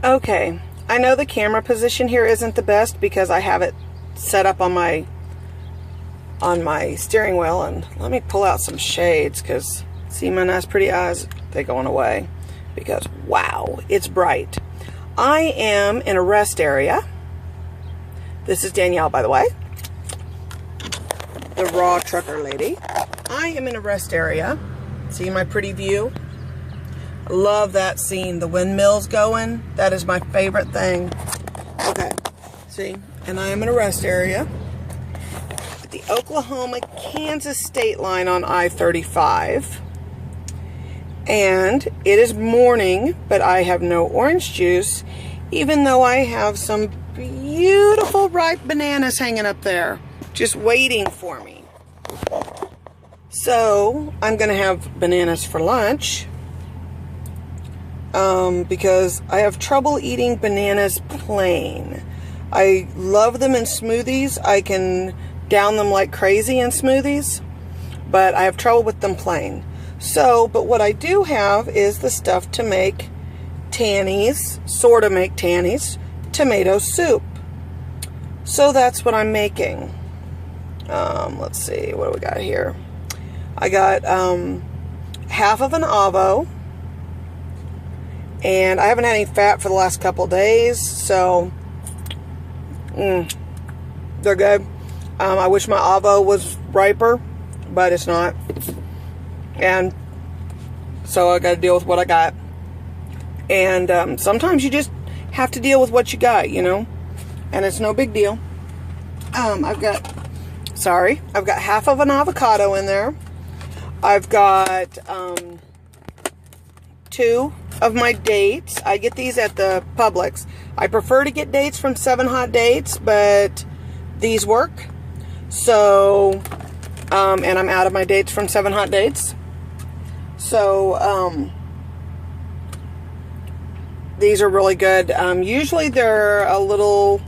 Okay, I know the camera position here isn't the best because I have it set up on my steering wheel, and let me pull out some shades because see my nice pretty eyes, they're going away because wow, it's bright. I am in a rest area. This is Danielle, by the way, the raw trucker lady. I am in a rest area. See my pretty view? I love that scene, the windmills going. That is my favorite thing. Okay, see, and I am in a rest area at the Oklahoma-Kansas state line on I-35. And it is morning, but I have no orange juice, even though I have some beautiful ripe bananas hanging up there, just waiting for me. So, I'm going to have bananas for lunch. Because I have trouble eating bananas plain. I love them in smoothies. I can down them like crazy in smoothies, but I have trouble with them plain. So, but what I do have is the stuff to make Tanny's, sort of make Tanny's tomato soup. So that's what I'm making. Let's see, what do we got here? I got half of an avo. And I haven't had any fat for the last couple days, so they're good. I wish my avo was riper, but it's not. And so I got to deal with what I got. And sometimes you just have to deal with what you got, you know. And it's no big deal. I've got half of an avocado in there. I've got 2 of my dates. I get these at the Publix. I prefer to get dates from 7 Hot Dates, but these work. So, and I'm out of my dates from 7 Hot Dates. So, these are really good. Usually they're a little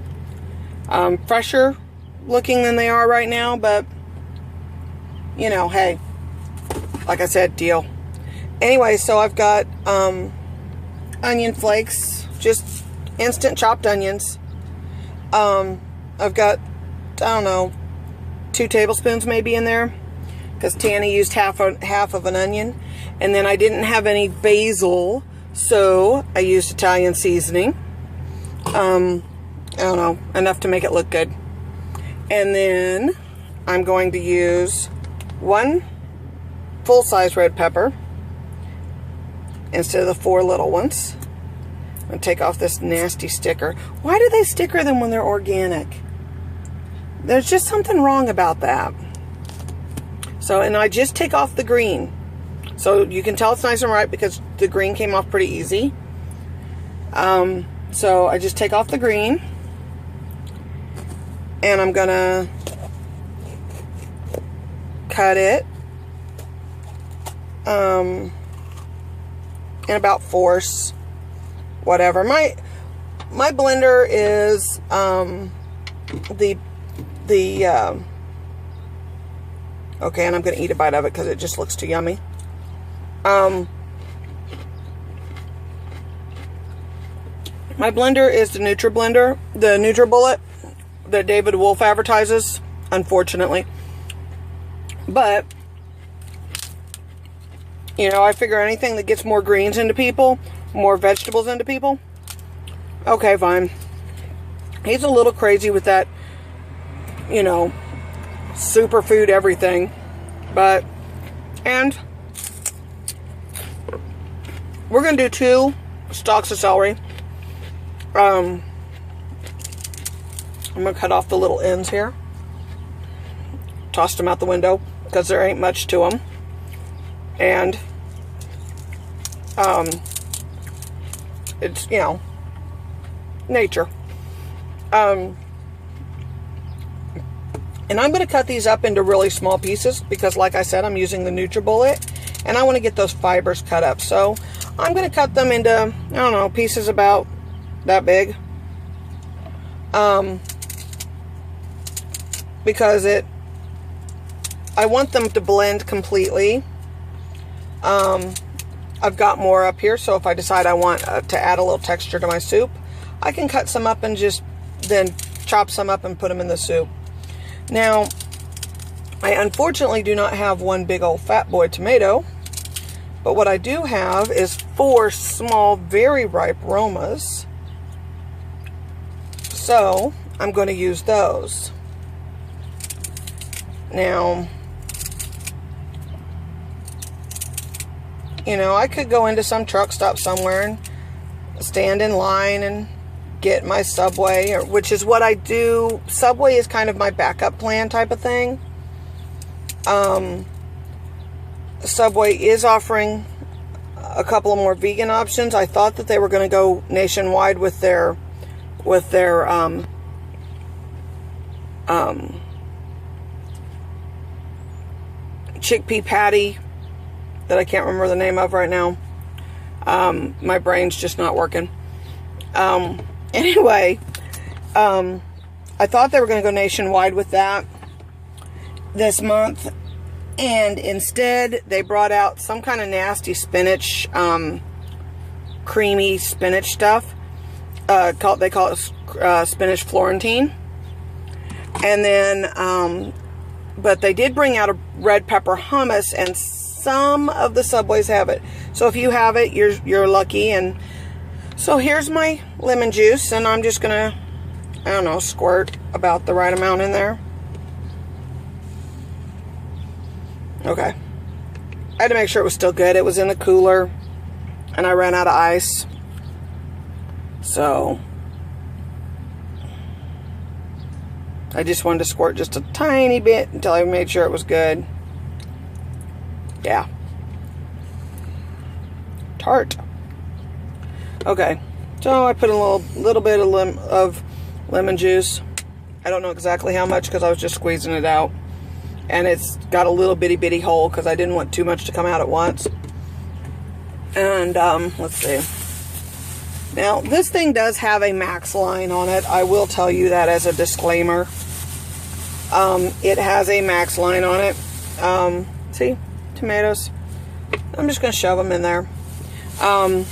fresher looking than they are right now, but, you know, hey, like I said, deal. Anyway, so I've got onion flakes, just instant chopped onions. I've got, I don't know, 2 tablespoons maybe in there, because Tanny used half of an onion. And then I didn't have any basil, so I used Italian seasoning. I don't know, enough to make it look good. And then I'm going to use 1 full-size red pepper instead of the 4 little ones. I'm going to take off this nasty sticker. Why do they sticker them when they're organic? There's just something wrong about that. So, and I just take off the green. So you can tell it's nice and ripe because the green came off pretty easy. So I just take off the green. And I'm going to cut it in about 4ths, whatever. My blender is okay, and I'm gonna eat a bite of it because it just looks too yummy. My blender is the NutriBlender, the NutriBullet that David Wolf advertises, unfortunately. But you know, I figure anything that gets more greens into people, more vegetables into people, okay, fine. He's a little crazy with that, you know, superfood everything. But, and we're going to do 2 stalks of celery. I'm going to cut off the little ends here. Tossed them out the window because there ain't much to them. And it's, you know, nature. And I'm going to cut these up into really small pieces because, like I said, I'm using the NutriBullet and I want to get those fibers cut up. So I'm going to cut them into, I don't know, pieces about that big. Because I want them to blend completely. I've got more up here, so if I decide I want to add a little texture to my soup, I can cut some up and just then chop some up and put them in the soup. Now, I unfortunately do not have one big old fat boy tomato, but what I do have is 4 small, very ripe Romas. So, I'm going to use those. Now, you know, I could go into some truck stop somewhere and stand in line and get my Subway, which is what I do. Subway is kind of my backup plan type of thing. Subway is offering a couple of more vegan options. I thought that they were going to go nationwide with their chickpea patty that I can't remember the name of right now. My brain's just not working. Anyway, I thought they were going to go nationwide with that this month, and instead they brought out some kind of nasty spinach, creamy spinach stuff. They call it spinach Florentine. And then, but they did bring out a red pepper hummus, and some of the Subways have it. So if you have it, you're lucky. And so here's my lemon juice, and I'm just gonna, I don't know, squirt about the right amount in there. Okay. I had to make sure it was still good. It was in the cooler, and I ran out of ice. So I just wanted to squirt just a tiny bit until I made sure it was good. Yeah. Tart. Okay. So I put a little bit of lemon juice. I don't know exactly how much because I was just squeezing it out. And it's got a little bitty hole because I didn't want too much to come out at once. And let's see. Now, this thing does have a max line on it. I will tell you that as a disclaimer. It has a max line on it. See? Tomatoes. I'm just going to shove them in there. I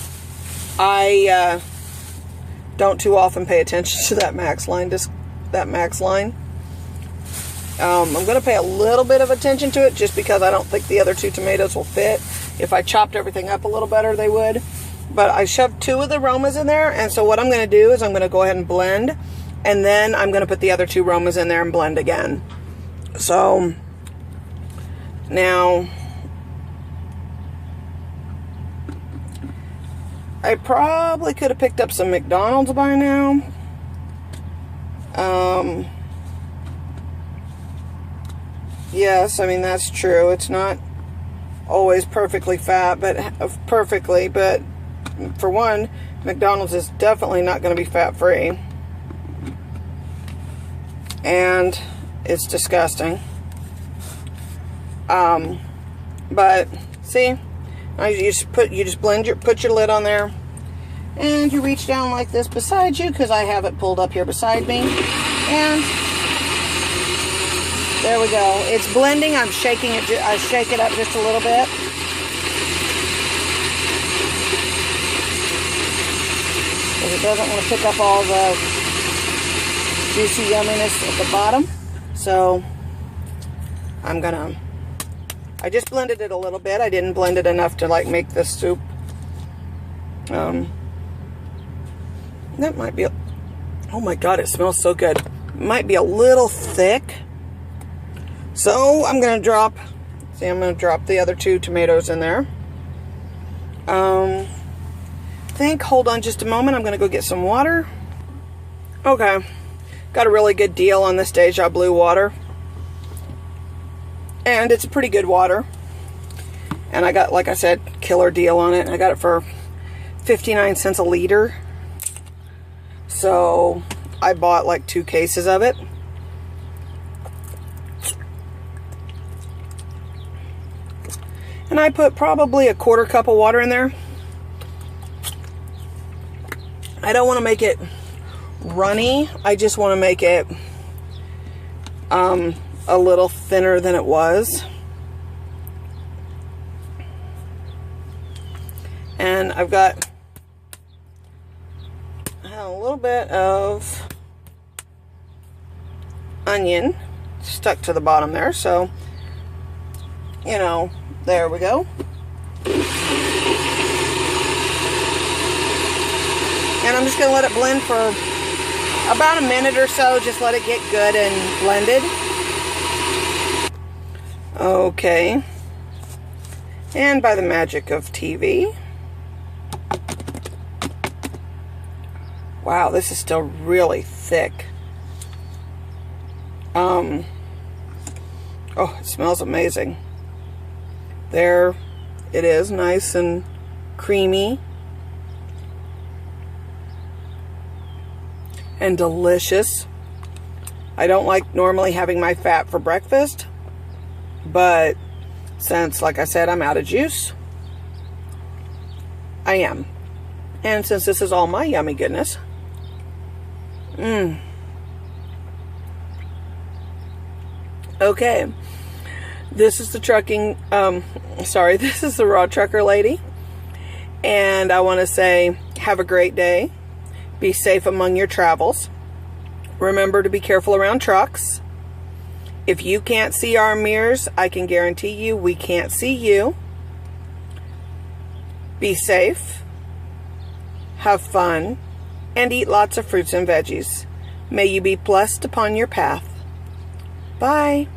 don't too often pay attention to that max line. I'm going to pay a little bit of attention to it just because I don't think the other 2 tomatoes will fit. If I chopped everything up a little better, they would. But I shoved 2 of the Romas in there, and so what I'm going to do is I'm going to go ahead and blend, and then I'm going to put the other 2 Romas in there and blend again. So, now, I probably could have picked up some McDonald's by now. Yes, I mean, that's true. It's not always perfectly fat, but for one, McDonald's is definitely not going to be fat-free. And it's disgusting. But see, you just put your lid on there, and you reach down like this beside you, because I have it pulled up here beside me, and there we go. It's blending. I'm shaking it. I shake it up just a little bit. Because it doesn't want to pick up all the juicy yumminess at the bottom. So I just blended it a little bit. I didn't blend it enough to like make this soup. That might be, oh my God, it smells so good. It might be a little thick. So I'm going to drop the other 2 tomatoes in there. Hold on just a moment. I'm going to go get some water. Okay. Got a really good deal on this Deja Blue water. And it's a pretty good water. And I got, like I said, killer deal on it. I got it for 59 cents a liter. So I bought like 2 cases of it. And I put probably a 1/4 cup of water in there. I don't want to make it runny. I just want to make it a little thinner than it was. And I've got a little bit of onion stuck to the bottom there, so you know, there we go. And I'm just going to let it blend for about a minute or so. Just let it get good and blended. Okay. And by the magic of TV. Wow, this is still really thick. Oh, it smells amazing. There it is, nice and creamy. And delicious. I don't like normally having my fat for breakfast, but since, like I said, I'm out of juice, I am. And since this is all my yummy goodness, okay, this is the this is the Raw Trucker Lady, and I want to say have a great day. Be safe among your travels. Remember to be careful around trucks. If you can't see our mirrors, I can guarantee you we can't see you. Be safe. Have fun. And eat lots of fruits and veggies. May you be blessed upon your path. Bye.